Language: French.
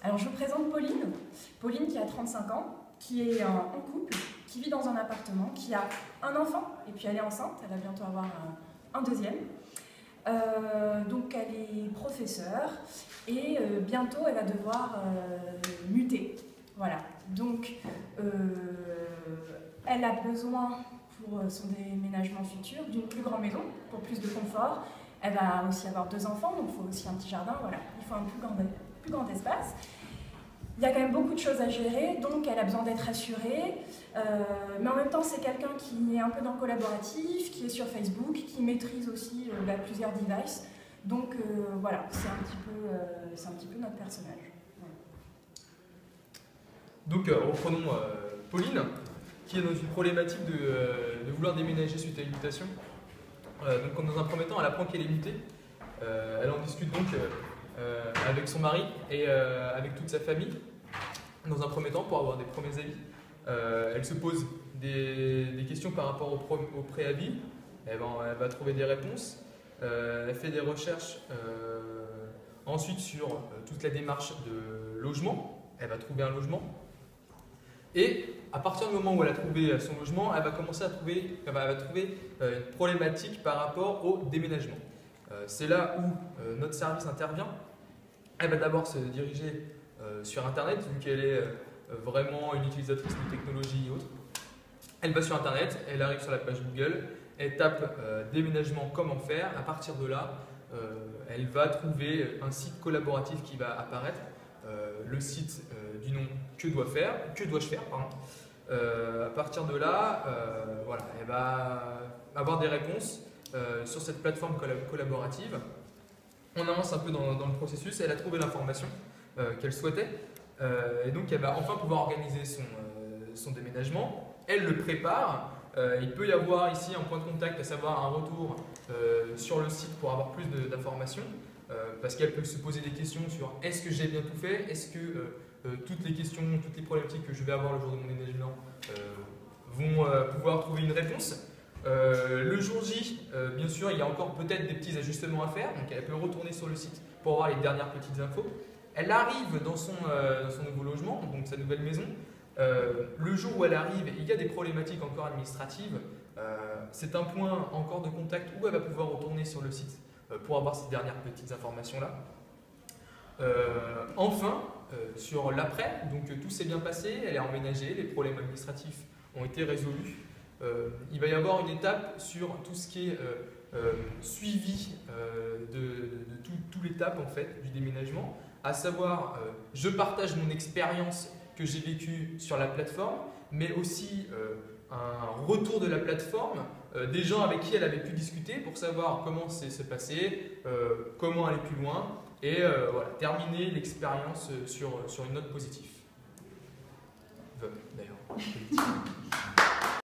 Alors je vous présente Pauline. Pauline qui a 35 ans, qui est en couple, qui vit dans un appartement, qui a un enfant, et puis elle est enceinte, elle va bientôt avoir un deuxième. Donc elle est professeure, et bientôt elle va devoir muter. Voilà, donc elle a besoin pour son déménagement futur d'une plus grande maison, pour plus de confort. Elle va aussi avoir 2 enfants, donc il faut aussi un petit jardin, voilà, il faut un plus grand espace. Il y a quand même beaucoup de choses à gérer, donc elle a besoin d'être rassurée, mais en même temps c'est quelqu'un qui est un peu dans le collaboratif, qui est sur Facebook, qui maîtrise aussi plusieurs devices, donc voilà, c'est un petit peu notre personnage. Voilà. Donc reprenons Pauline, qui est dans une problématique de vouloir déménager suite à une mutation. Donc dans un premier temps, elle apprend qu'elle est mutée, elle en discute donc avec son mari et avec toute sa famille, dans un premier temps, pour avoir des premiers avis. Elle se pose des questions par rapport au préavis, elle va trouver des réponses, elle fait des recherches ensuite sur toute la démarche de logement, elle va trouver un logement, et à partir du moment où elle a trouvé son logement, elle va commencer à trouver, une problématique par rapport au déménagement. C'est là où notre service intervient. Elle va d'abord se diriger sur Internet, vu qu'elle est vraiment une utilisatrice de technologie et autres. Elle va sur Internet, elle arrive sur la page Google, elle tape déménagement, comment faire. À partir de là, elle va trouver un site collaboratif qui va apparaître, le site du nom que dois-je faire, pardon. À partir de là, voilà, elle va avoir des réponses sur cette plateforme collaborative. On avance un peu dans le processus, elle a trouvé l'information qu'elle souhaitait, et donc elle va enfin pouvoir organiser son déménagement. Elle le prépare. Il peut y avoir ici un point de contact, à savoir un retour sur le site pour avoir plus d'informations, parce qu'elle peut se poser des questions sur est-ce que j'ai bien tout fait, est-ce que toutes les questions, toutes les problématiques que je vais avoir le jour de mon déménagement vont pouvoir trouver une réponse. Le jour J, bien sûr, il y a encore peut-être des petits ajustements à faire, donc elle peut retourner sur le site pour avoir les dernières petites infos. Elle arrive dans son nouveau logement, donc sa nouvelle maison. Le jour où elle arrive, il y a des problématiques encore administratives. C'est un point encore de contact où elle va pouvoir retourner sur le site pour avoir ces dernières petites informations-là. Enfin, sur l'après, donc tout s'est bien passé, elle est emménagée, les problèmes administratifs ont été résolus. Il va y avoir une étape sur tout ce qui est suivi de toute l'étape en fait, du déménagement, à savoir je partage mon expérience que j'ai vécue sur la plateforme, mais aussi un retour de la plateforme, des gens avec qui elle avait pu discuter pour savoir comment c'est passé, comment aller plus loin, et voilà, terminer l'expérience sur une note positive. D'ailleurs.